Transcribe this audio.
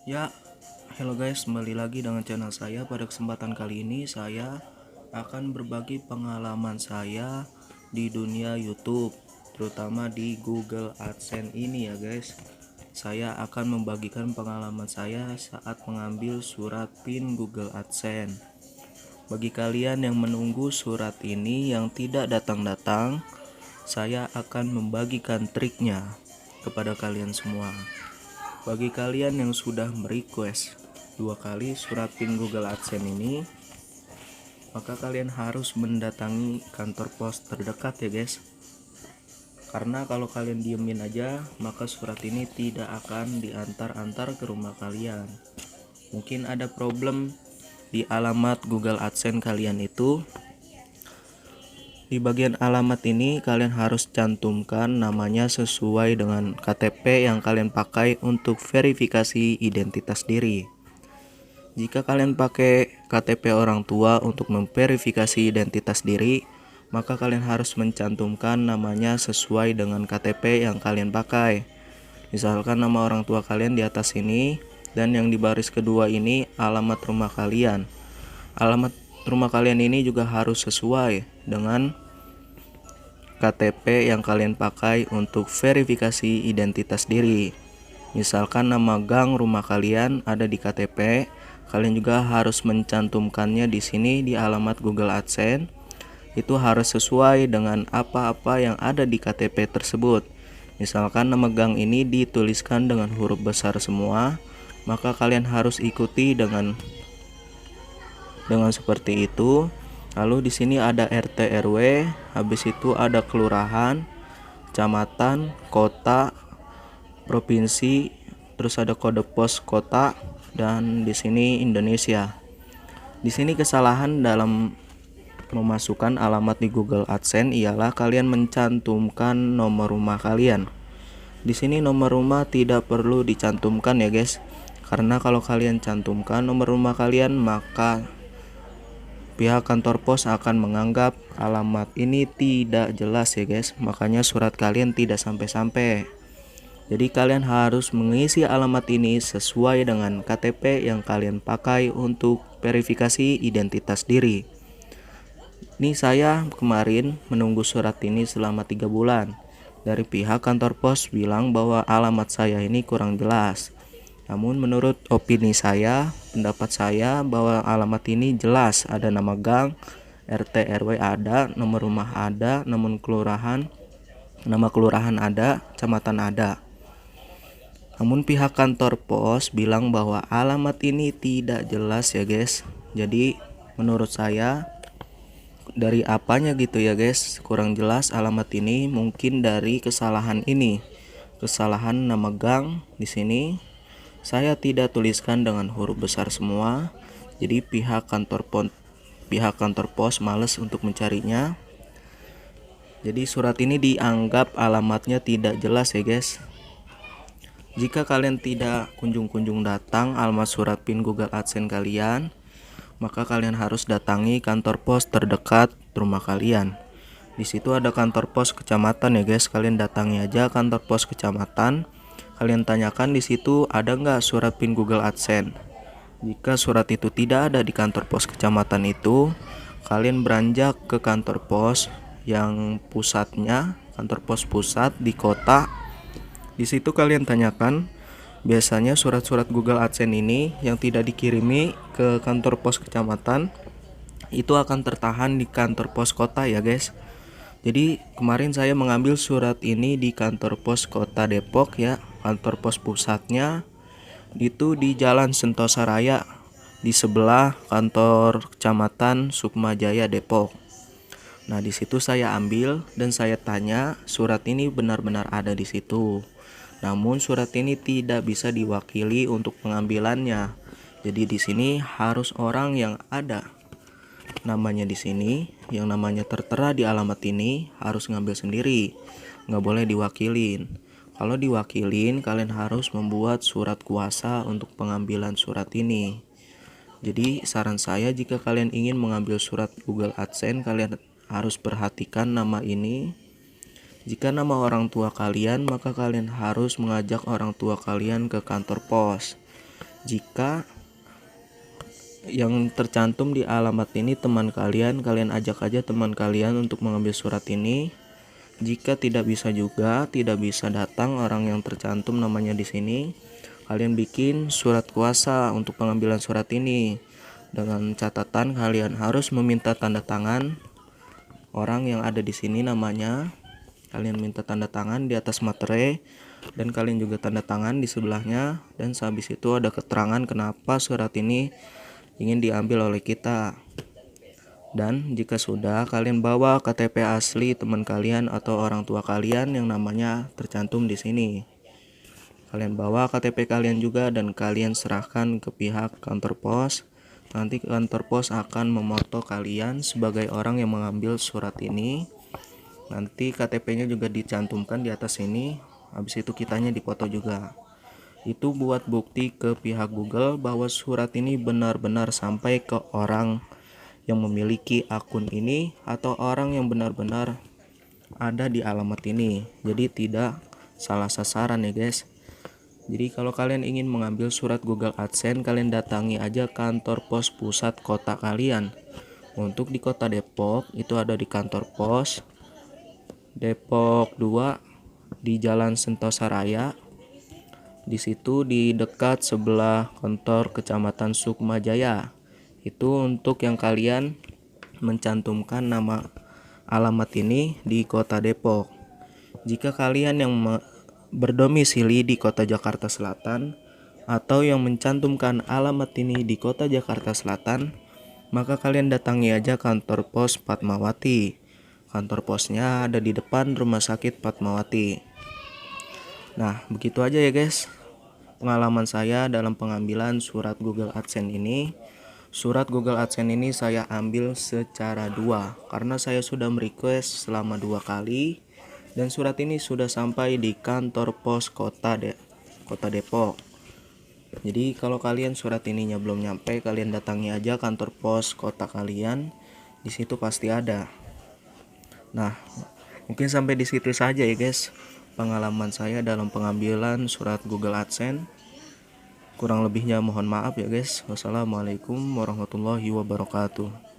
Ya, hello guys, kembali lagi dengan channel saya. Pada kesempatan kali ini saya akan berbagi pengalaman saya di dunia YouTube, terutama di Google AdSense ini ya guys. Saya akan membagikan pengalaman saya saat mengambil surat PIN Google AdSense. Bagi kalian yang menunggu surat ini yang tidak datang-datang, saya akan membagikan triknya kepada kalian semua. Bagi kalian yang sudah merequest 2 kali surat PIN Google AdSense ini, maka kalian harus mendatangi kantor pos terdekat ya guys. Karena kalau kalian diemin aja, maka surat ini tidak akan diantar-antar ke rumah kalian. Mungkin ada problem di alamat Google AdSense kalian itu. Di bagian alamat ini kalian harus cantumkan namanya sesuai dengan KTP yang kalian pakai untuk verifikasi identitas diri. Jika kalian pakai KTP orang tua untuk memverifikasi identitas diri, maka kalian harus mencantumkan namanya sesuai dengan KTP yang kalian pakai. Misalkan nama orang tua kalian di atas ini, dan yang di baris kedua ini alamat rumah kalian. Alamat rumah kalian ini juga harus sesuai dengan KTP yang kalian pakai untuk verifikasi identitas diri. Misalkan nama gang rumah kalian ada di KTP, kalian juga harus mencantumkannya di sini di alamat Google AdSense. Itu harus sesuai dengan apa-apa yang ada di KTP tersebut. Misalkan nama gang ini dituliskan dengan huruf besar semua, maka kalian harus ikuti dengan seperti itu. Lalu di sini ada RT RW, habis itu ada kelurahan, kecamatan, kota, provinsi, terus ada kode pos kota, dan di sini Indonesia. Di sini kesalahan dalam memasukkan alamat di Google AdSense ialah kalian mencantumkan nomor rumah kalian. Di sini nomor rumah tidak perlu dicantumkan ya guys. Karena kalau kalian cantumkan nomor rumah kalian, maka pihak kantor pos akan menganggap alamat ini tidak jelas ya guys. Makanya surat kalian tidak sampai-sampai. Jadi kalian harus mengisi alamat ini sesuai dengan KTP yang kalian pakai untuk verifikasi identitas diri. Ini saya kemarin menunggu surat ini selama 3 bulan. Dari pihak kantor pos bilang bahwa alamat saya ini kurang jelas. Namun menurut opini saya, pendapat saya bahwa alamat ini jelas. Ada nama gang, RT RW ada, nomor rumah ada, nama kelurahan ada, kecamatan ada. Namun pihak kantor pos bilang bahwa alamat ini tidak jelas ya guys. Jadi menurut saya dari apanya gitu ya guys, kurang jelas alamat ini. Mungkin dari kesalahan ini, kesalahan nama gang di sini saya tidak tuliskan dengan huruf besar semua. Jadi pihak kantor pos males untuk mencarinya. Jadi surat ini dianggap alamatnya tidak jelas ya guys. Jika kalian tidak kunjung-kunjung datang alamat surat PIN Google AdSense kalian, maka kalian harus datangi kantor pos terdekat rumah kalian. Di situ ada kantor pos kecamatan ya guys. Kalian datangi aja kantor pos kecamatan. Kalian tanyakan di situ ada nggak surat PIN Google AdSense. Jika surat itu tidak ada di kantor pos kecamatan itu, kalian beranjak ke kantor pos yang pusatnya, kantor pos pusat di kota. Di situ kalian tanyakan. Biasanya surat-surat Google AdSense ini yang tidak dikirimi ke kantor pos kecamatan itu akan tertahan di kantor pos kota ya guys. Jadi kemarin saya mengambil surat ini di kantor pos kota Depok ya. Kantor pos pusatnya itu di Jalan Sentosa Raya, di sebelah kantor kecamatan Sukmajaya Depok. Nah di situ saya ambil dan saya tanya surat ini benar-benar ada di situ. Namun surat ini tidak bisa diwakili untuk pengambilannya. Jadi di sini harus orang yang ada namanya di sini, yang namanya tertera di alamat ini harus ngambil sendiri, nggak boleh diwakilin. Kalau diwakilin, kalian harus membuat surat kuasa untuk pengambilan surat ini. Jadi saran saya, jika kalian ingin mengambil surat Google AdSense, kalian harus perhatikan nama ini. Jika nama orang tua kalian, maka kalian harus mengajak orang tua kalian ke kantor pos. Jika yang tercantum di alamat ini teman kalian ajak aja teman kalian untuk mengambil surat ini. Jika tidak bisa juga, tidak bisa datang orang yang tercantum namanya di sini, kalian bikin surat kuasa untuk pengambilan surat ini. Dengan catatan kalian harus meminta tanda tangan orang yang ada di sini namanya. Kalian minta tanda tangan di atas materai dan kalian juga tanda tangan di sebelahnya, dan sehabis itu ada keterangan kenapa surat ini ingin diambil oleh kita. Dan jika sudah, kalian bawa KTP asli teman kalian atau orang tua kalian yang namanya tercantum di sini. Kalian bawa KTP kalian juga dan kalian serahkan ke pihak kantor pos. Nanti kantor pos akan memoto kalian sebagai orang yang mengambil surat ini. Nanti KTP-nya juga dicantumkan di atas sini. Habis itu kitanya dipoto juga. Itu buat bukti ke pihak Google bahwa surat ini benar-benar sampai ke orang yang memiliki akun ini atau orang yang benar-benar ada di alamat ini. Jadi tidak salah sasaran ya guys. Jadi kalau kalian ingin mengambil surat Google AdSense, kalian datangi aja kantor pos pusat kota kalian. Untuk di kota Depok itu ada di kantor pos Depok 2 di Jalan Sentosa Raya. Di situ di dekat sebelah kantor Kecamatan Sukmajaya. Itu untuk yang kalian mencantumkan nama alamat ini di kota Depok. Jika kalian yang berdomisili di kota Jakarta Selatan atau yang mencantumkan alamat ini di kota Jakarta Selatan, maka kalian datangi aja kantor pos Fatmawati. Kantor posnya ada di depan Rumah Sakit Fatmawati. Nah, begitu aja ya guys pengalaman saya dalam pengambilan surat Google AdSense ini. Surat Google AdSense ini saya ambil secara 2 karena saya sudah merequest selama 2 kali dan surat ini sudah sampai di kantor pos kota Depok. Jadi kalau kalian surat ininya belum nyampe, kalian datangi aja kantor pos kota kalian. Di situ pasti ada. Nah, mungkin sampai di situ saja ya guys pengalaman saya dalam pengambilan surat Google AdSense. Kurang lebihnya mohon maaf ya guys. Wassalamualaikum warahmatullahi wabarakatuh.